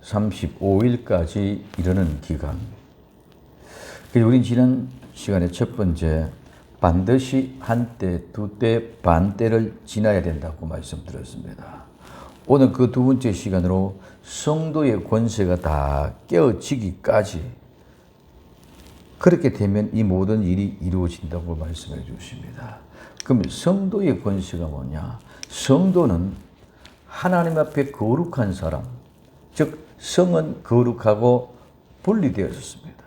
1335일까지 이르는 기간. 그래서 우린 지난 시간에 첫 번째 반드시 한때, 두때, 반때를 지나야 된다고 말씀드렸습니다. 오늘 그 두 번째 시간으로 성도의 권세가 다 깨어지기까지, 그렇게 되면 이 모든 일이 이루어진다고 말씀해 주십니다. 그럼 성도의 권세가 뭐냐? 성도는 하나님 앞에 거룩한 사람, 즉 성은 거룩하고 분리되어졌습니다.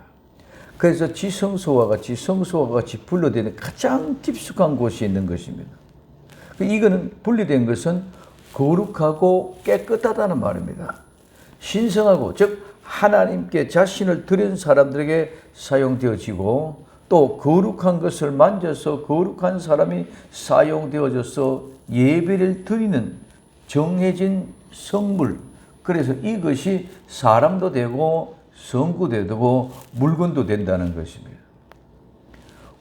그래서 지성소와 같이 분리되는 가장 깊숙한 곳이 있는 것입니다. 이거는 분리된 것은 거룩하고 깨끗하다는 말입니다. 신성하고, 즉 하나님께 자신을 드린 사람들에게 사용되어지고, 또 거룩한 것을 만져서 거룩한 사람이 사용되어져서 예배를 드리는 정해진 성물, 그래서 이것이 사람도 되고 성구도 되고 물건도 된다는 것입니다.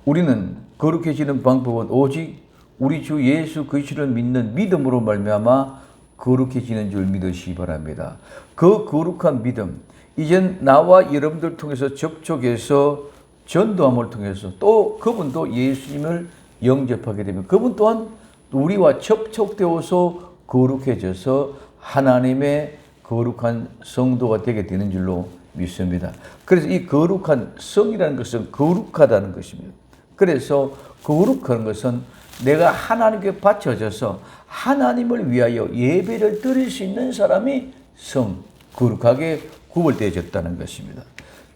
우리는 거룩해지는 방법은 오직 우리 주 예수 그리스도를 믿는 믿음으로 말미암아 거룩해지는 줄 믿으시기 바랍니다. 그 거룩한 믿음, 이젠 나와 여러분들 통해서 접촉해서 전도함을 통해서 또 그분도 예수님을 영접하게 되면 그분 또한 우리와 접촉되어서 거룩해져서 하나님의 거룩한 성도가 되게 되는 줄로 믿습니다. 그래서 이 거룩한 성이라는 것은 거룩하다는 것입니다. 그래서 거룩한 것은 내가 하나님께 바쳐져서 하나님을 위하여 예배를 드릴 수 있는 사람이 성, 거룩하게 구별되어졌다는 것입니다.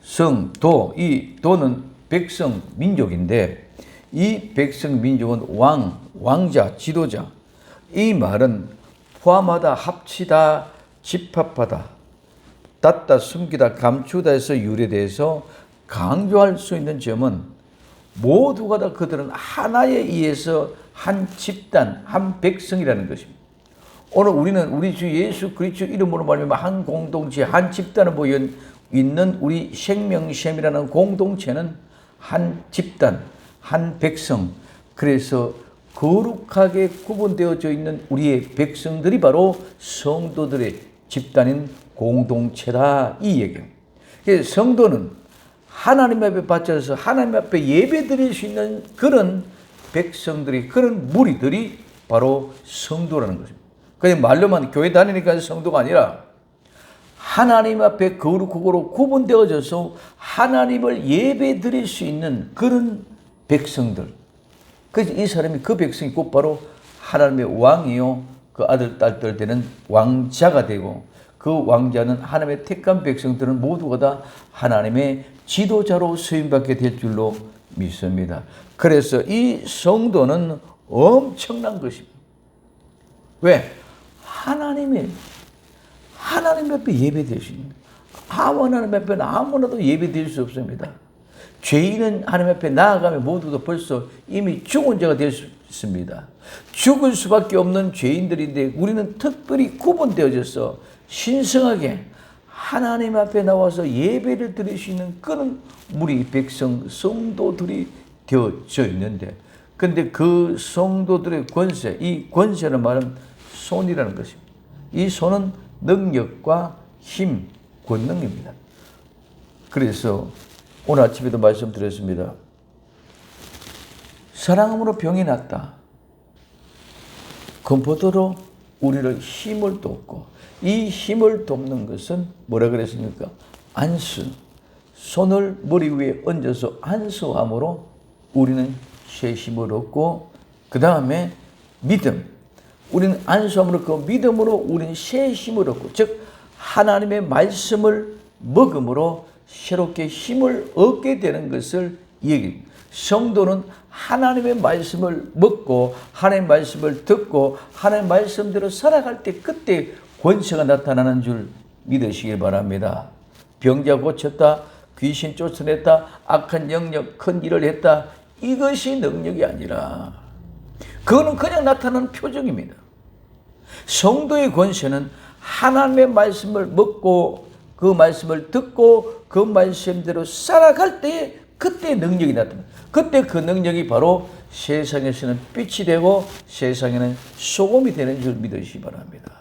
성도, 이 도는 백성, 민족인데 이 백성, 민족은 왕자, 지도자. 이 말은 포함하다, 합치다, 집합하다, 닫다, 숨기다, 감추다에서 유래돼서 강조할 수 있는 점은 모두가 다 그들은 하나에 의해서 한 집단, 한 백성이라는 것입니다. 오늘 우리는 우리 주 예수 그리스도 이름으로 말하면 한 공동체, 한 집단을 모여 있는 우리 생명샘이라는 공동체는 한 집단, 한 백성. 그래서 거룩하게 구분되어져 있는 우리의 백성들이 바로 성도들의 집단인 공동체다, 이 얘기예요. 그래서 성도는 하나님 앞에 바쳐서 하나님 앞에 예배 드릴 수 있는 그런 백성들이, 그런 무리들이 바로 성도라는 것입니다. 그냥 말로만 교회 다니니까 성도가 아니라 하나님 앞에 거룩하고 구분되어져서 하나님을 예배 드릴 수 있는 그런 백성들. 그래서 이 사람이, 그 백성이 곧 바로 하나님의 왕이요, 그 아들, 딸들 되는 왕자가 되고, 그 왕자는 하나님의 택한 백성들은 모두가 다 하나님의 지도자로 쓰임받게 될 줄로 믿습니다. 그래서 이 성도는 엄청난 것입니다. 왜? 하나님 앞에 예배될 수 있는, 하나님 앞에는 아무나도 예배드릴 수 없습니다. 죄인은 하나님 앞에 나아가면 모두도 벌써 이미 죽은 자가 될 수 있습니다. 죽을 수밖에 없는 죄인들인데 우리는 특별히 구분되어져서 신성하게 하나님 앞에 나와서 예배를 드릴 수 있는 그런 우리 백성, 성도들이 되어져 있는데, 근데 그 성도들의 권세, 이 권세는 말은 손이라는 것입니다. 이 손은 능력과 힘, 권능입니다. 그래서 오늘 아침에도 말씀드렸습니다. 사랑함으로 병이 낫다. 검포도로 우리를 힘을 돕고, 이 힘을 돕는 것은 뭐라 그랬습니까? 안수. 손을 머리 위에 얹어서 안수함으로 우리는 새 힘을 얻고, 그 다음에 믿음. 우리는 안수함으로 그 믿음으로 우리는 새 힘을 얻고, 즉 하나님의 말씀을 먹음으로 새롭게 힘을 얻게 되는 것을 얘기합니다. 성도는 하나님의 말씀을 먹고 하나님의 말씀을 듣고 하나님의 말씀대로 살아갈 때 그때 권세가 나타나는 줄 믿으시길 바랍니다. 병자 고쳤다, 귀신 쫓아냈다, 악한 영역 큰 일을 했다, 이것이 능력이 아니라 그거는 그냥 나타나는 표정입니다. 성도의 권세는 하나님의 말씀을 먹고 그 말씀을 듣고 그 말씀대로 살아갈 때 그때 능력이 나타납니다. 그때 그 능력이 바로 세상에서는 빛이 되고 세상에는 소금이 되는 줄 믿으시기 바랍니다.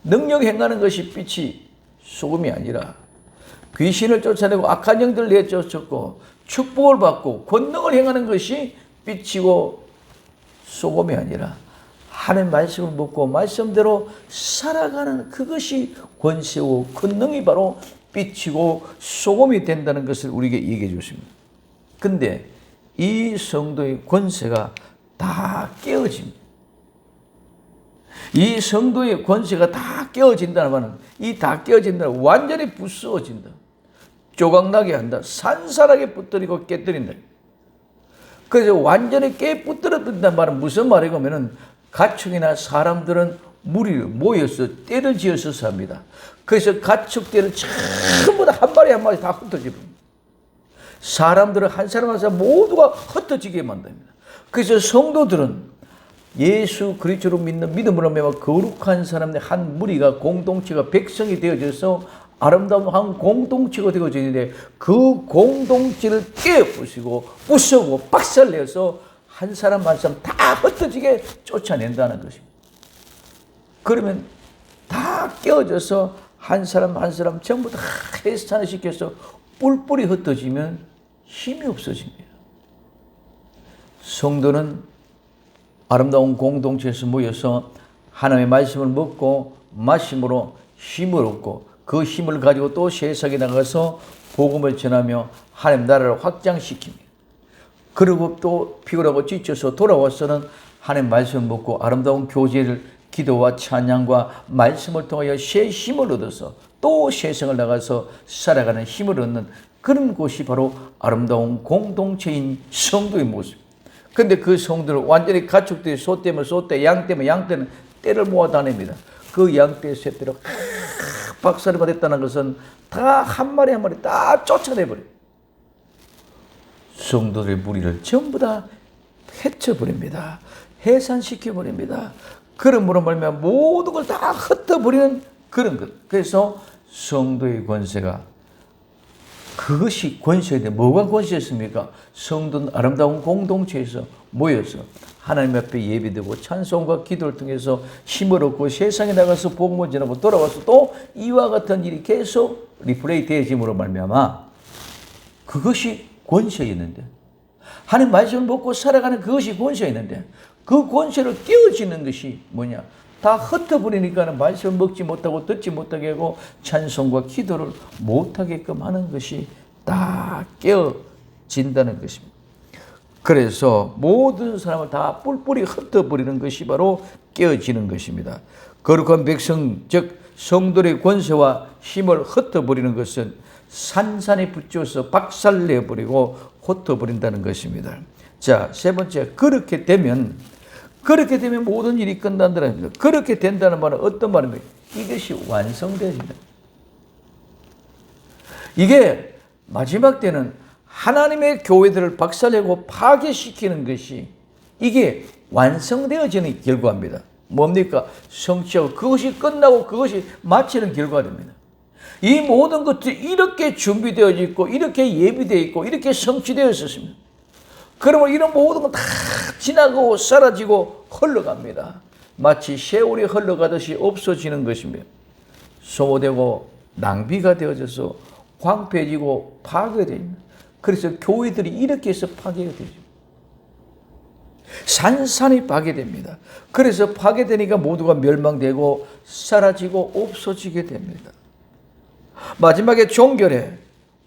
능력 행하는 것이 빛이 소금이 아니라 귀신을 쫓아내고 악한 영들을 내쫓았고 축복을 받고 권능을 행하는 것이 빛이고 소금이 아니라 하나님 말씀을 먹고 말씀대로 살아가는 그것이 권세고 권능이 바로 빛이고 소금이 된다는 것을 우리에게 얘기해 주십니다. 근데 이 성도의 권세가 다 깨어집니다. 이 성도의 권세가 다 깨어진다는 말은 이 다 깨어진다는 완전히 부수어진다. 조각나게 한다. 산산하게 붙들이고 깨뜨린다. 그래서 완전히 깨부들어진다는 말은 무슨 말이고 하면은 가축이나 사람들은 무리를 모여서 떼를 지어서 삽니다. 그래서 가축들을 전부 다 한 마리 한 마리 다 흩어집니다. 사람들은 한 사람 한 사람 모두가 흩어지게 만듭니다. 그래서 성도들은 예수 그리스도로 믿는 믿음으로 말미암아 거룩한 사람들 한 무리가 공동체가 백성이 되어져서 아름다운 한 공동체가 되어지는데 그 공동체를 깨부수고 부수고 박살내서 한 사람 한 사람 다 흩어지게 쫓아낸다는 것입니다. 그러면 다 깨어져서 한 사람 한 사람 전부 다 해산을 시켜서 뿔뿔이 흩어지면 힘이 없어집니다. 성도는 아름다운 공동체에서 모여서 하나님의 말씀을 먹고 마심으로 힘을 얻고 그 힘을 가지고 또 세상에 나가서 복음을 전하며 하나님 나라를 확장시킵니다. 그리고 또 피곤하고 지쳐서 돌아와서는 하나님 말씀을 먹고 아름다운 교제를 기도와 찬양과 말씀을 통하여 새 힘을 얻어서 또 세상을 나가서 살아가는 힘을 얻는 그런 곳이 바로 아름다운 공동체인 성도의 모습. 근데 그 성도를 완전히 가축들이 소 때면 소떼, 양 때면 양떼는 떼를 모아 다닙니다. 그 양떼, 새떼를 박살이 받았다는 것은 다 한 마리 한 마리 다 쫓아내버려요. 성도들의 무리를 전부 다 해쳐버립니다. 해산시켜버립니다. 그러므로 말미암아 모든 걸 다 흩어버리는 그런 것. 그래서 성도의 권세가 그것이 권세인데 뭐가 권세였습니까? 성도는 아름다운 공동체에서 모여서 하나님 앞에 예배되고 찬송과 기도를 통해서 힘을 얻고 세상에 나가서 복음을 전하고 돌아와서 또 이와 같은 일이 계속 리플레이 되어짐으로 말미암아 그것이 권세였는데 하나님 말씀을 먹고 살아가는 그것이 권세였는데 그 권세를 깨어지는 것이 뭐냐? 다 흩어버리니까 말씀을 먹지 못하고 듣지 못하게 하고 찬송과 기도를 못하게끔 하는 것이 다 깨어진다는 것입니다. 그래서 모든 사람을 다 뿔뿔이 흩어버리는 것이 바로 깨어지는 것입니다. 거룩한 백성 즉 성도의 권세와 힘을 흩어버리는 것은 산산이 붙여서 박살내버리고 흩어버린다는 것입니다. 자, 세 번째, 그렇게 되면 모든 일이 끝난다는 겁니다. 그렇게 된다는 말은 어떤 말입니까? 이것이 완성되어진다. 이게 마지막 때는 하나님의 교회들을 박살내고 파괴시키는 것이 이게 완성되어지는 결과입니다. 뭡니까? 성취하고 그것이 끝나고 그것이 마치는 결과입니다. 이 모든 것들이 이렇게 준비되어 있고 이렇게 예비되어 있고 이렇게 성취되어 있었습니다. 그러면 이런 모든 건 다 지나가고 사라지고 흘러갑니다. 마치 세월이 흘러가듯이 없어지는 것입니다. 소모되고 낭비가 되어져서 황폐해지고 파괴됩니다. 그래서 교회들이 이렇게 해서 파괴가 되죠. 산산이 파괴됩니다. 그래서 파괴되니까 모두가 멸망되고 사라지고 없어지게 됩니다. 마지막에 종결의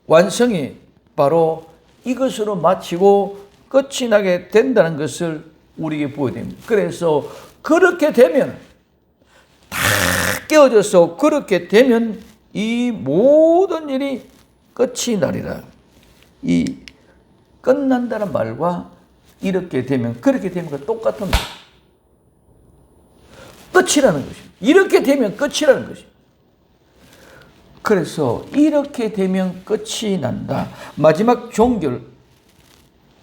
완성이 바로 이것으로 마치고 끝이 나게 된다는 것을 우리에게 보여줍니다. 그래서 그렇게 되면 다 깨어져서 그렇게 되면 이 모든 일이 끝이 나리라. 이 끝난다는 말과 이렇게 되면 그렇게 되면 똑같은 말. 끝이라는 것입니다. 이렇게 되면 끝이라는 것입니다. 그래서 이렇게 되면 끝이 난다. 마지막 종결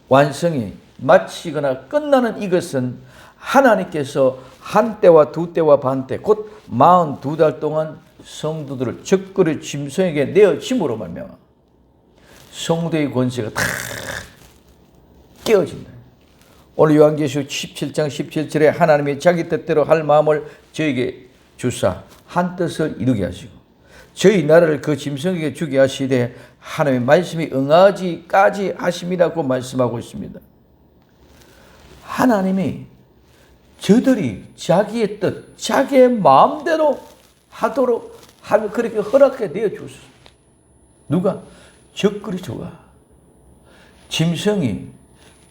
완성이 마치거나 끝나는 이것은 하나님께서 한 때와 두 때와 반 때 곧 42달 동안 성도들을 적그리 짐승에게 내어짐으로 말미암아 성도의 권세가 다 깨어진다. 오늘 요한계시록 17장 17절에 하나님이 자기 뜻대로 할 마음을 저에게 주사 한 뜻을 이루게 하시고 저희 나라를 그 짐승에게 주게 하시되 하나님의 말씀이 응하지까지 하심이라고 말씀하고 있습니다. 하나님이 저들이 자기의 뜻, 자기의 마음대로 하도록 하면 그렇게 허락해 내어주셨습니다. 누가? 적그리스도가 짐승이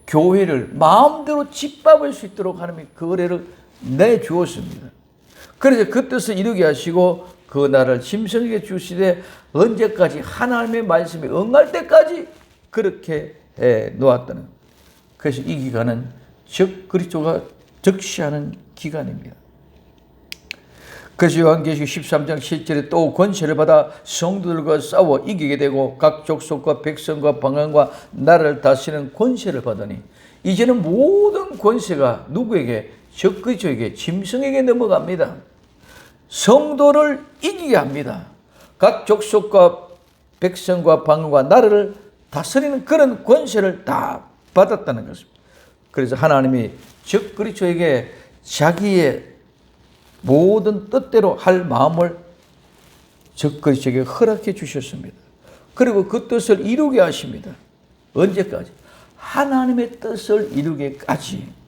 교회를 마음대로 짓밟을 수 있도록 하나님이 그 은혜를 내주었습니다. 그래서 그 뜻을 이루게 하시고 그 나라를 짐승에게 주시되 언제까지? 하나님의 말씀이 응할 때까지 그렇게 해 놓았다는. 그래서 이 기간은 적그리스도가 적시하는 기간입니다. 그래서 요한계시록 13장 7절에 또 권세를 받아 성도들과 싸워 이기게 되고 각 족속과 백성과 방언과 나라를 다스리는 권세를 받으니 이제는 모든 권세가 누구에게? 적그리스도에게, 짐승에게 넘어갑니다. 성도를 이기게 합니다. 각 족속과 백성과 방언과 나라를 다스리는 그런 권세를 다 받았다는 것입니다. 그래서 하나님이 적그리스도에게 자기의 모든 뜻대로 할 마음을 적그리스도에게 허락해 주셨습니다. 그리고 그 뜻을 이루게 하십니다. 언제까지? 하나님의 뜻을 이루기까지.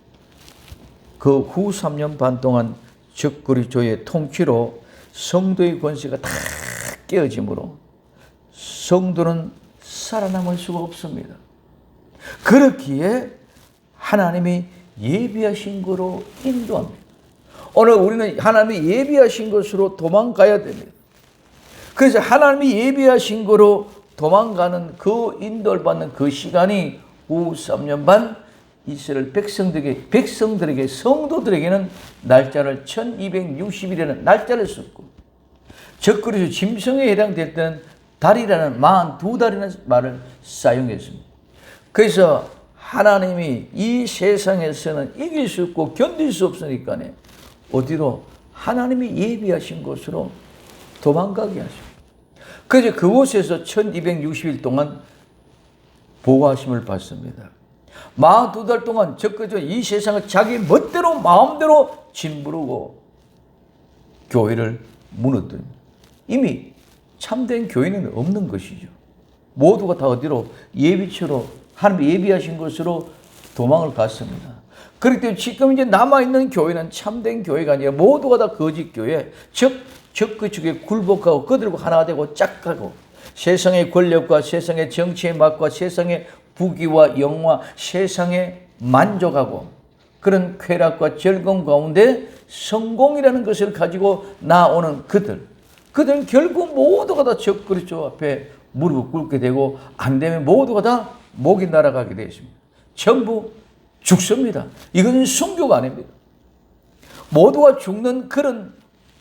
그 후 3년 반 동안 적그리스도의 통치로 성도의 권세가 다 깨어지므로 성도는 살아남을 수가 없습니다. 그렇기에 하나님이 예비하신 거로 인도합니다. 오늘 우리는 하나님이 예비하신 것으로 도망가야 됩니다. 그래서 하나님이 예비하신 거로 도망가는 그 인도를 받는 그 시간이 후 3년 반 이스라엘 백성들에게 성도들에게는 날짜를 1260일이라는 날짜를 썼고 적그리스도 짐승에 해당될 때는 달이라는 42달이라는 말을 사용했습니다. 그래서 하나님이 이 세상에서는 이길 수 없고 견딜 수 없으니까 어디로? 하나님이 예비하신 곳으로 도망가게 하십니다. 그래서 그곳에서 1260일 동안 보호하심을 받습니다. 42달 동안 적그리스도 이 세상을 자기 멋대로 마음대로 짓무르고 교회를 무너뜨립니다. 이미 참된 교회는 없는 것이죠. 모두가 다 어디로? 예비처로 하나님이 예비하신 것으로 도망을 갔습니다. 그렇기 때문에 지금 이제 남아있는 교회는 참된 교회가 아니라 모두가 다 거짓 교회, 즉 적그리스도에 굴복하고 그들과 하나가 되고 짝하고 세상의 권력과 세상의 정치의 맛과 세상의 부귀와 영화, 세상에 만족하고 그런 쾌락과 즐거움 가운데 성공이라는 것을 가지고 나오는 그들은 결국 모두가 다 적그리스도 앞에 무릎을 꿇게 되고 안 되면 모두가 다 목이 날아가게 되어 있습니다. 전부 죽습니다. 이건 순교가 아닙니다. 모두가 죽는 그런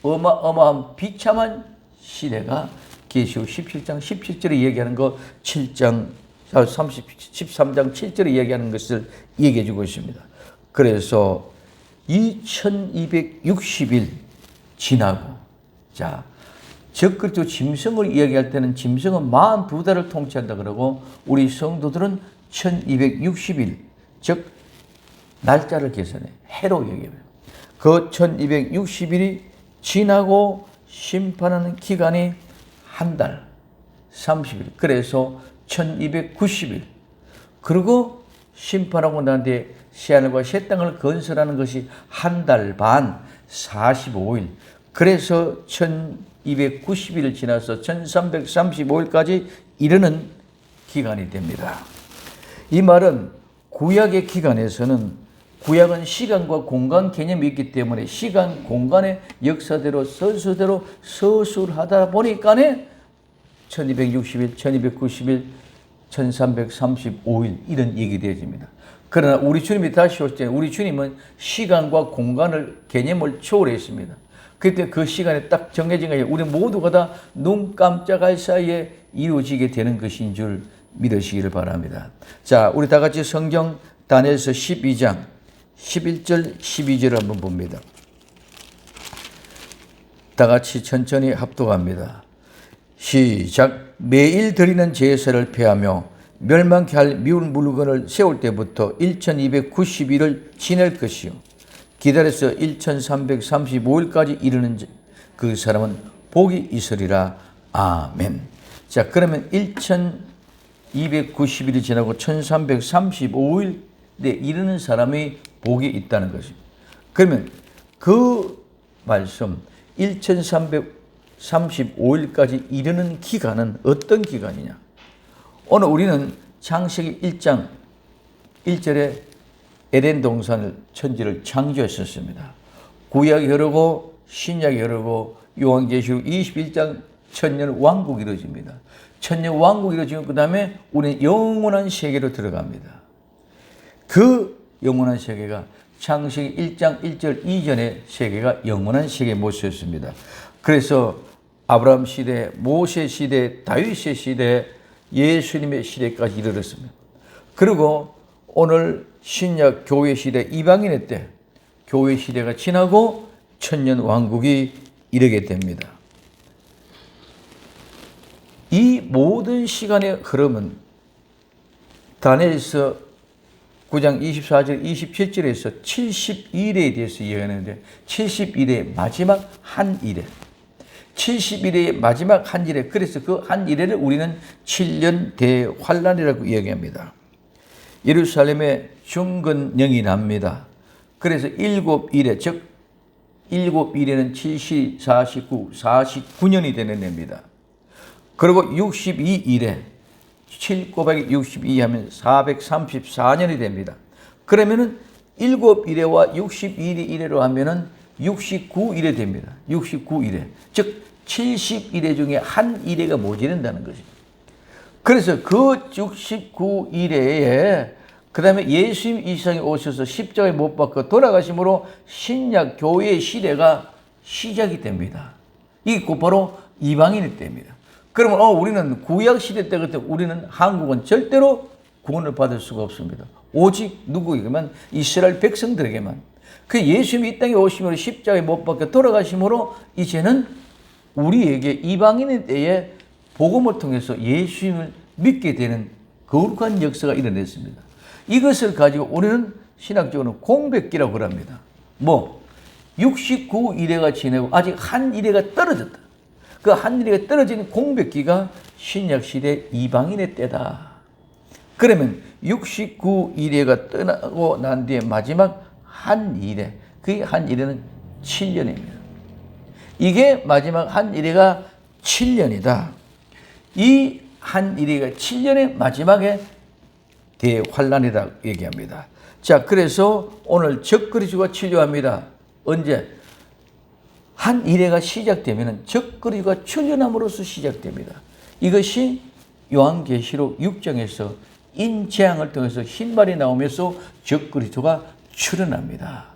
어마어마한 비참한 시대가 계시록 17장 17절에 얘기하는 거 13장 7절에 얘기하는 것을 얘기해 주고 있습니다. 그래서 2260일 지나고 자 적그리스도 짐승을 이야기할 때는 짐승은 42달을 통치한다 그러고 우리 성도들은 1260일 즉 날짜를 계산해 해로 얘기합니다. 그 1260일이 지나고 심판하는 기간이 한 달 30일 그래서 1290일 그리고 심판하고 난 뒤에 새하늘과 새 땅을 건설하는 것이 한 달 반 45일 그래서 1290일을 지나서 1335일까지 이르는 기간이 됩니다. 이 말은 구약의 기간에서는 구약은 시간과 공간 개념이 있기 때문에 시간, 공간의 역사대로 선수대로 서술하다 보니까 1260일, 1290일, 1335일 이런 얘기 되어집니다. 그러나 우리 주님이 다시 올 때 우리 주님은 시간과 공간을 개념을 초월했습니다. 그때 그 시간에 딱 정해진 거예요. 우리 모두가 다 눈 깜짝할 사이에 이루어지게 되는 것인 줄 믿으시기를 바랍니다. 자, 우리 다 같이 성경 다니엘서 12장 11절 12절을 한번 봅니다. 다 같이 천천히 합독합니다. 시작. 매일 드리는 제사를 폐하며 멸망케 할 미운 물건을 세울 때부터 1290일을 지낼 것이요 기다려서 1335일까지 이르는 그 사람은 복이 있으리라. 아멘. 자, 그러면 1290일이 지나고 1335일에 이르는 사람이 복이 있다는 것입니다. 그러면 그 말씀 1335일까지 이르는 기간은 어떤 기간이냐? 오늘 우리는 창세기 1장 1절에 에덴 동산을 천지를 창조했었습니다. 구약이 흐르고 신약이 흐르고 요한계시록 21장 천년 왕국이 이루어집니다. 천년 왕국이 이루어지면 그 다음에 우리는 영원한 세계로 들어갑니다. 그 영원한 세계가 창세기 1장 1절 이전의 세계가 영원한 세계의 모습이었습니다. 그래서 아브라함 시대, 모세 시대, 다윗의 시대, 예수님의 시대까지 이르렀습니다. 그리고 오늘 신약 교회 시대 이방인의 때 교회 시대가 지나고 천년 왕국이 이르게 됩니다. 이 모든 시간의 흐름은 다니엘서 9장 24절 27절에서 70일에 대해서 이야기하는데 70일의 마지막 한 일에 70일의 마지막 한 일에 그래서 그 한 일에를 우리는 7년 대환란이라고 이야기합니다. 예루살렘에 중건령이 납니다. 그래서 7일에 즉 7일에는 70, 49, 49년이 되는 해입니다. 그리고 62일에 7 곱하기 62 하면 434년이 됩니다. 그러면은 7일에와 62일이 1회로 하면은 69일에 됩니다. 69일에. 즉 70일에 중에 한 일회가 모자란다는 것입니다. 그래서 그 69일에 그 다음에 예수님 이 세상에 오셔서 십자가에 못 박혀 돌아가심으로 신약 교회의 시대가 시작이 됩니다. 이게 곧바로 이방인의 때입니다. 그러면 우리는 구약 시대 때 그때 우리는 한국은 절대로 구원을 받을 수가 없습니다. 오직 누구에게만 이스라엘 백성들에게만. 그 예수님이 이 땅에 오심으로 십자가에 못 박혀 돌아가심으로 이제는 우리에게 이방인의 때에 복음을 통해서 예수님을 믿게 되는 거룩한 역사가 일어났습니다. 이것을 가지고 우리는 신학적으로는 공백기라고 합니다. 69일회가 지내고 아직 한 일회가 떨어졌다. 그 한 일회가 떨어진 공백기가 신약시대 이방인의 때다. 그러면 69일회가 떠나고 난 뒤에 마지막 한 일회, 그 한 일회는 7년입니다. 이게 마지막 한 일회가 7년이다. 이 한 일회가 7년의 마지막에 대환란이라고 얘기합니다. 자, 그래서 오늘 적그리스도가 치료합니다. 언제? 한 일회가 시작되면 적그리스도가 출현함으로써 시작됩니다. 이것이 요한계시록 6장에서 인재앙을 통해서 흰발이 나오면서 적그리스도가 출현합니다.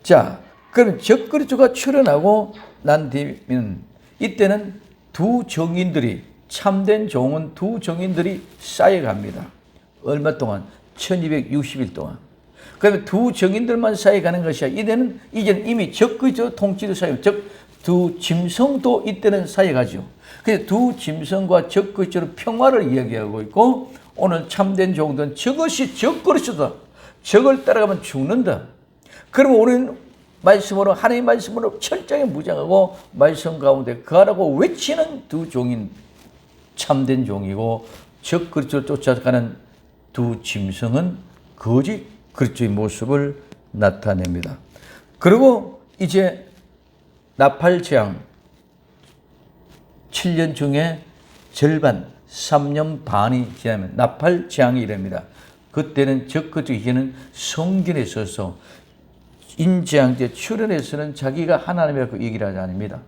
자, 그럼 적그리스도가 출현하고 난 뒤면 이때는 두 정인들이 참된 종은 두 정인들이 쌓여갑니다. 얼마 동안? 1260일 동안. 그러면 두 정인들만 쌓여가는 것이 아니라 이제는 이미 적그리스도 통치도 쌓여, 즉 두 짐승도 이때는 쌓여가죠. 그래서 두 짐승과 적그리스도의 평화를 이야기하고 있고 오늘 참된 종들은 저것이 적그리스도다. 적을 따라가면 죽는다. 그러면 우리는 말씀으로 하나님의 말씀으로 철저히 무장하고 말씀 가운데 거하라고 외치는 두 종인 참된 종이고 적그리스도를 쫓아가는 두 짐승은 거짓 그리스도의 모습을 나타냅니다. 그리고 이제 나팔재앙 7년 중에 절반 3년 반이 지나면 나팔재앙이 이릅니다. 그때는 적그리스도 이제는 성전에 서서 인재앙 때 출현해서는 자기가 하나님이라고 얘기를 하지 않습니다.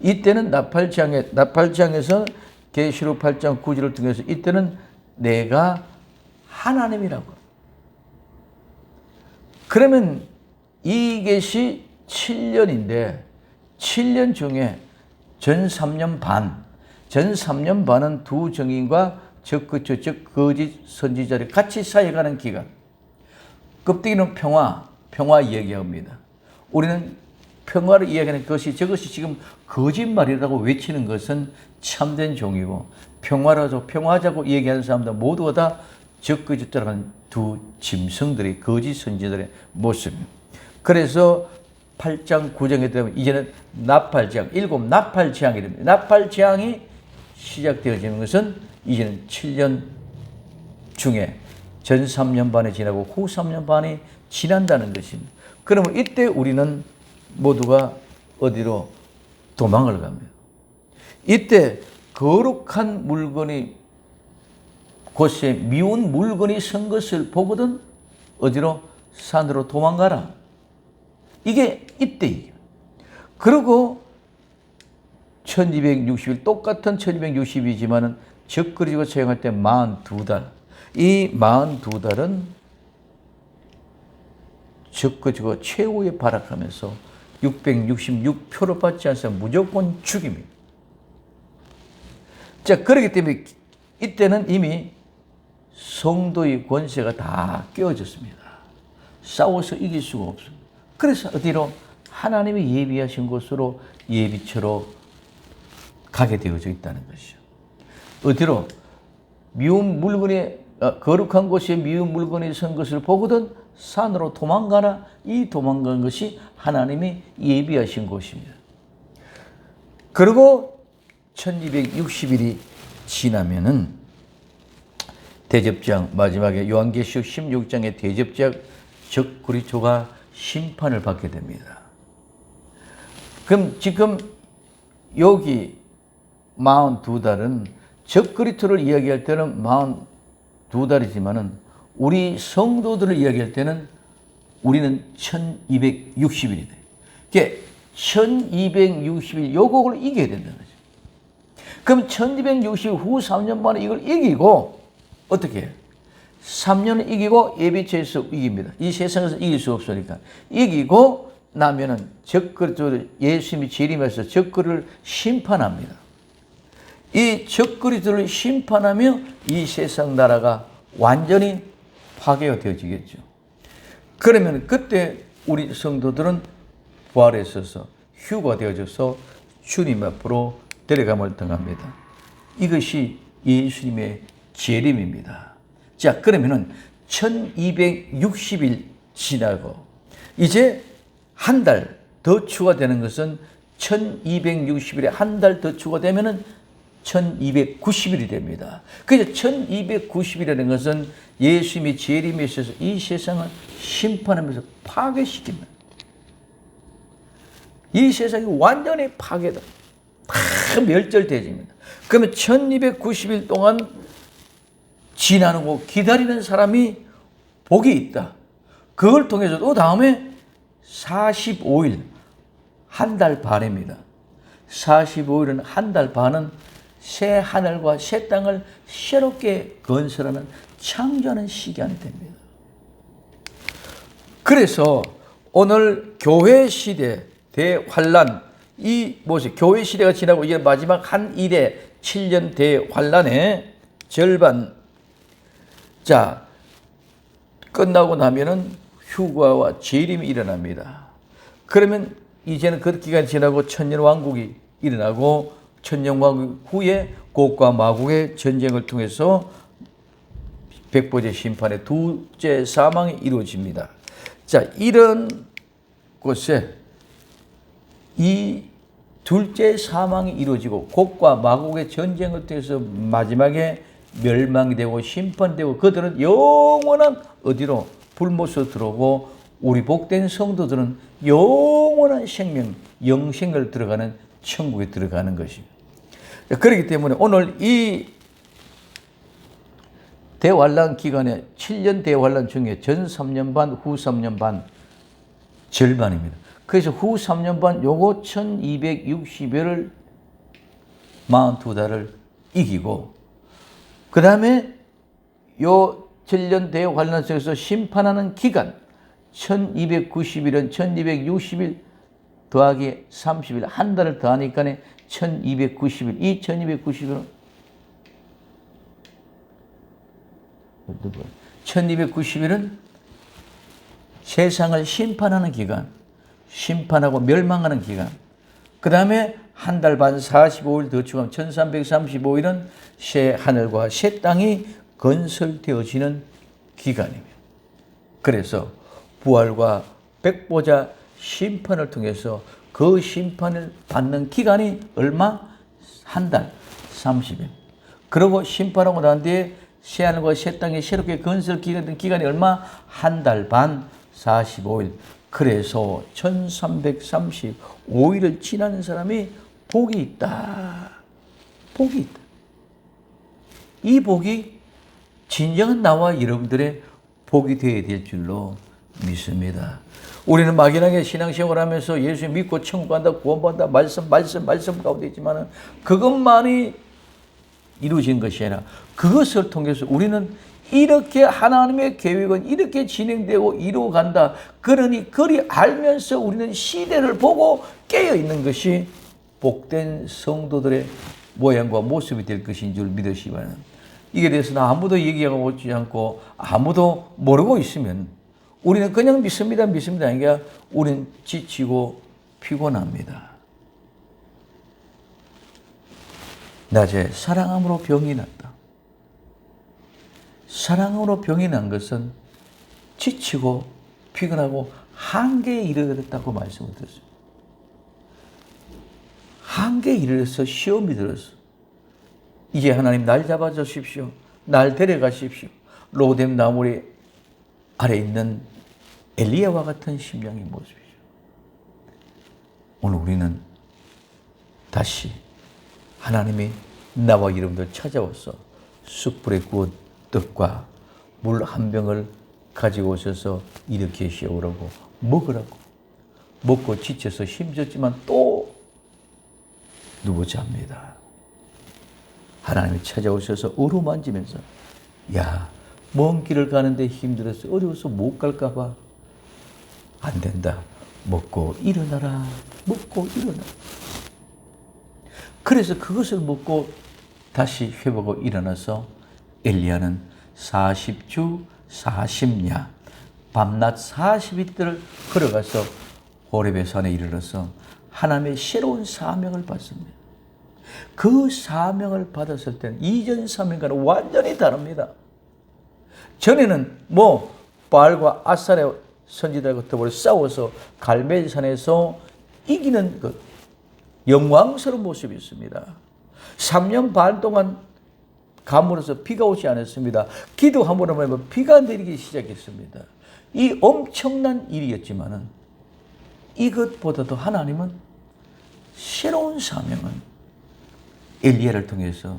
이때는 나팔재앙에서 계시록 8장 9절을 통해서 이때는 내가 하나님이라고. 그러면 이것이 7년인데 7년 중에 전 3년 반은 두 정인과 적그리스도 즉 거짓 선지자들이 같이 쌓여가는 기간. 껍데기는 평화 이야기합니다. 우리는 평화를 이야기하는 것이 저것이 지금 거짓말이라고 외치는 것은 참된 종이고 평화하자고 얘기하는 사람들 모두가 다 적그리스도 따라가는 두 짐승들의 거짓 선지자들의 모습입니다. 그래서 8장 9장에 되면 이제는 나팔재앙, 7 나팔재앙이 됩니다. 나팔재앙이 시작되어지는 것은 이제는 7년 중에 전 3년 반이 지나고 후 3년 반이 지난다는 것입니다. 그러면 이때 우리는 모두가 어디로 도망을 갑니다. 이때 거룩한 물건이 곳에 미운 물건이 선 것을 보거든 어디로? 산으로 도망가라. 이게 이때이에요. 그리고 1260일 똑같은 1260이지만은 적그리스도가 사용할 때 42달. 이 42달은 적그리스도가 최후에 발악하면서 666표를 받지 않으면 무조건 죽입니다. 자, 그렇기 때문에 이때는 이미 성도의 권세가 다 깨어졌습니다. 싸워서 이길 수가 없습니다. 그래서 어디로? 하나님이 예비하신 곳으로 예비처로 가게 되어져 있다는 것이죠. 어디로? 미운 물건이 거룩한 곳에 미운 물건이 선 것을 보거든 산으로 도망가라. 이 도망간 것이 하나님이 예비하신 곳입니다. 그리고 1260일이 지나면은 대접장, 마지막에 요한계시록 16장의 대접장 적그리스도가 심판을 받게 됩니다. 그럼 지금 여기 42달은 적그리스도를 이야기할 때는 42달이지만은 우리 성도들을 이야기할 때는 우리는 1260일이 돼요. 이게 1260일 요곡을 이겨야 된다는 거죠. 그럼 1260일 후 3년 만에 이걸 이기고 어떻게 해요? 3년을 이기고 예비처에서 이깁니다. 이 세상에서 이길 수 없으니까. 이기고 나면은 적그리스도를 예수님이 재림해서 적그리스도를 심판합니다. 이 적그리스도를 심판하며 이 세상 나라가 완전히 파괴가 되어지겠죠. 그러면 그때 우리 성도들은 부활에 있어서 휴가 되어져서 주님 앞으로 데려감을 당합니다. 이것이 예수님의 재림입니다. 자, 그러면은 1260일 지나고 이제 한 달 더 추가되는 것은 1260일에 한 달 더 추가되면은 1290일이 됩니다. 그래서 1290일이라는 것은 예수님이 재림에 있어서 이 세상을 심판하면서 파괴시킵니다. 이 세상이 완전히 파괴다. 다 멸절되어집니다. 그러면 1290일 동안 지나고 기다리는 사람이 복이 있다. 그걸 통해서 또 다음에 45일, 한 달 반입니다. 45일은 한 달 반은 새 하늘과 새 땅을 새롭게 건설하는 창조하는 시간이 됩니다. 그래서 오늘 교회 시대 대환란, 이 모습, 교회 시대가 지나고 이제 마지막 한 일의 7년 대환란의 절반, 자, 끝나고 나면은 휴가와 재림이 일어납니다. 그러면 이제는 그 기간이 지나고 천년왕국이 일어나고 천년왕국 후에 곡과 마곡의 전쟁을 통해서 백보제 심판의 둘째 사망이 이루어집니다. 자, 이런 곳에 이 둘째 사망이 이루어지고 곡과 마곡의 전쟁을 통해서 마지막에 멸망이 되고 심판되고 그들은 영원한 어디로? 불못으로 들어오고 우리 복된 성도들은 영원한 생명, 영생을 들어가는 천국에 들어가는 것입니다. 그렇기 때문에 오늘 이 대환란 기간에 7년 대환란 중에 전 3년 반, 후 3년 반 절반입니다. 그래서 후 3년 반 요거 1260여를 42달을 이기고 그 다음에 요 7년 대환란 속에서 심판하는 기간 1290일은 1260일 더하기 30일 한 달을 더하니까 1290일 이 1290일은 1290일은 세상을 심판하는 기간, 심판하고 멸망하는 기간. 그 다음에 한 달 반 45일 더 추가하면 1335일은 새 하늘과 새 땅이 건설되어지는 기간입니다. 그래서 부활과 백보자 심판을 통해서 그 심판을 받는 기간이 얼마? 한 달, 30일. 그리고 심판하고 난 뒤에 새하늘과 새 땅이 새롭게 건설 기간이 얼마? 한 달 반, 45일. 그래서 1335일을 지나는 사람이 복이 있다. 복이 있다. 이 복이 진정한 나와 여러분들의 복이 되어야 될 줄로 믿습니다. 우리는 막연하게 신앙생활 하면서 예수 믿고 천국 간다, 구원받는다, 말씀 가운데 있지만 그것만이 이루어진 것이 아니라 그것을 통해서 우리는 이렇게 하나님의 계획은 이렇게 진행되고 이루어간다. 그러니 그리 알면서 우리는 시대를 보고 깨어있는 것이 복된 성도들의 모양과 모습이 될 것인 줄 믿으시면 이게 대해서는 아무도 얘기하고 오지 않고 아무도 모르고 있으면 우리는 그냥 믿습니다. 아니라 우리는 지치고 피곤합니다. 낮에 사랑함으로 병이 났다. 사랑으로 병이 난 것은 지치고 피곤하고 한계에 이르렀다고 말씀을 드렸습니다. 한계에 이르러서 시험이 들었어. 이제 하나님 날 잡아주십시오. 날 데려가십시오. 로뎀 나무리 아래 있는 엘리야와 같은 심령의 모습이죠. 오늘 우리는 다시 하나님이 나와 여러분들 찾아와서 숯불에 구운 떡과 물 한 병을 가지고 오셔서 이렇게 씌우라고 먹으라고. 먹고 지쳐서 힘들지만 또 누워 잡니다. 하나님이 찾아오셔서 어루만지면서 야, 먼 길을 가는데 힘들어서 어려워서 못 갈까 봐. 안 된다. 먹고 일어나라. 먹고 일어나라. 그래서 그것을 먹고 다시 회복하고 일어나서 엘리야는 40주 40야 밤낮 40일들을 걸어가서 호렙의 산에 이르러서 하나님의 새로운 사명을 받습니다. 그 사명을 받았을 때는 이전 사명과는 완전히 다릅니다. 전에는 바알과 아스타의 선지자들과 더불어 싸워서 갈멜산에서 이기는 그 영광스러운 모습이 있습니다. 3년 반 동안 가물어서 비가 오지 않았습니다. 기도 한 번 하면 비가 내리기 시작했습니다. 이 엄청난 일이었지만은 이것보다도 하나님은 새로운 사명은 엘리야를 통해서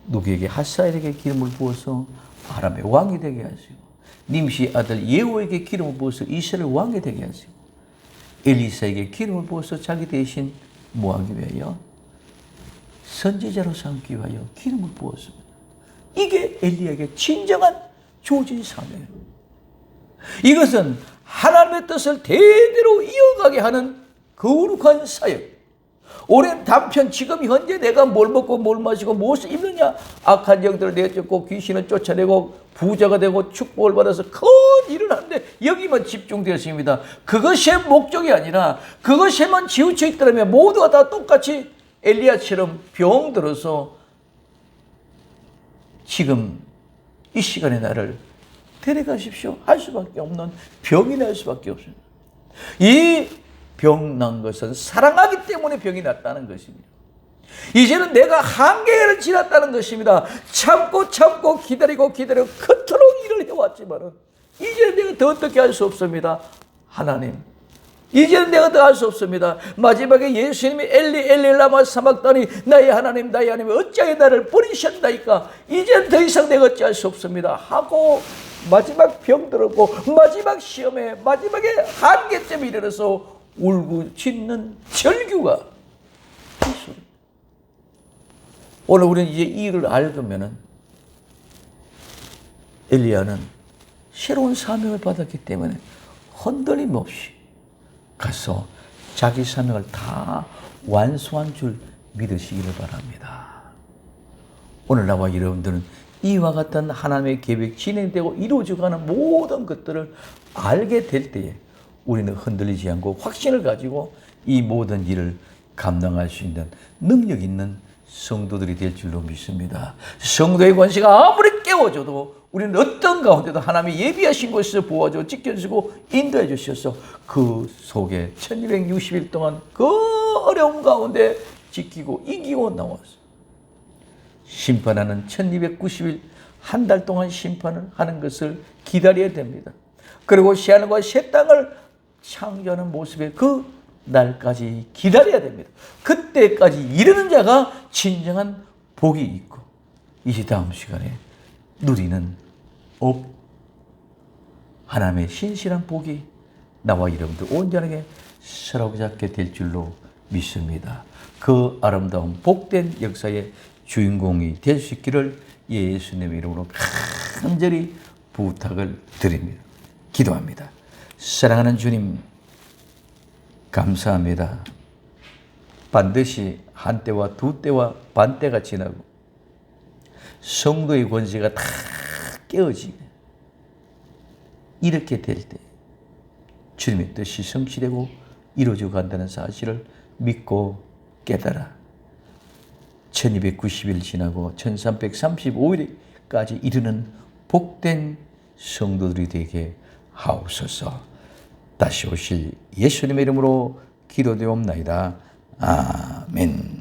누구에게 하사엘에게 기름을 부어서 아람의 왕이 되게 하시고 님시 아들 예후에게 기름을 부어서 이스라엘 왕이 되게 하시고 엘리사에게 기름을 부어서 자기 대신 뭐하기 위하여 선지자로 삼기 위하여 기름을 부었습니다. 이게 엘리야에게 진정한 조진 사명입니다. 이것은 하나님의 뜻을 대대로 이어가게 하는 거룩한 사역. 오랜 단편 지금 현재 내가 뭘 먹고 뭘 마시고 무엇을 입느냐. 악한 영들을 내쫓고 귀신을 쫓아내고 부자가 되고 축복을 받아서 큰 일을 하는데 여기만 집중되었습니다. 그것이 목적이 아니라 그것에만 치우쳐 있더라면 모두가 다 똑같이 엘리야처럼 병들어서 지금 이 시간에 나를 데려가십시오 할 수밖에 없는 병이 날 수밖에 없습니다. 이 병 난 것은 사랑하기 때문에 병이 났다는 것입니다. 이제는 내가 한계를 지났다는 것입니다. 참고 기다리고 그토록 일을 해왔지만 이제는 내가 더 어떻게 할 수 없습니다. 하나님, 이제는 내가 더 할 수 없습니다. 마지막에 예수님이 엘리 라마 사막다니 나의 하나님 어찌하여 나를 버리셨나이까. 이제는 더 이상 내가 어찌할 수 없습니다 하고 마지막 병들었고 마지막 시험에 마지막에 한계점에 이르러서 울고 짖는 절규가 있습니다. 오늘 우리는 이제 이 일을 알면은 엘리야는 새로운 사명을 받았기 때문에 흔들림 없이 가서 자기 사명을 다 완수한 줄 믿으시기를 바랍니다. 오늘 나와 여러분들은 이와 같은 하나님의 계획 진행되고 이루어져가는 모든 것들을 알게 될 때에 우리는 흔들리지 않고 확신을 가지고 이 모든 일을 감당할 수 있는 능력 있는 성도들이 될 줄로 믿습니다. 성도의 권세가 아무리 깨워줘도 우리는 어떤 가운데도 하나님이 예비하신 곳에서 보호하고 지켜주시고 인도해 주셔서 그 속에 1260일 동안 그 어려운 가운데 지키고 이기고 나왔어요. 심판하는 1290일 한 달 동안 심판을 하는 것을 기다려야 됩니다. 그리고 새하늘과 새 땅을 창조하는 모습의 그 날까지 기다려야 됩니다. 그때까지 이르는 자가 진정한 복이 있고 이제 다음 시간에 누리는 하나님의 신실한 복이 나와 여러분들 온전하게 사로잡게 될 줄로 믿습니다. 그 아름다운 복된 역사의 주인공이 될 수 있기를 예수님의 이름으로 간절히 부탁을 드립니다. 기도합니다. 사랑하는 주님, 감사합니다. 반드시 한때와 두때와 반때가 지나고 성도의 권세가 다 깨어지게 이렇게 될 때 주님의 뜻이 성취되고 이루어져 간다는 사실을 믿고 깨달아 1290일 지나고 1335일까지 이르는 복된 성도들이 되게 하옵소서. 다시 오실 예수님의 이름으로 기도되옵나이다. 아멘.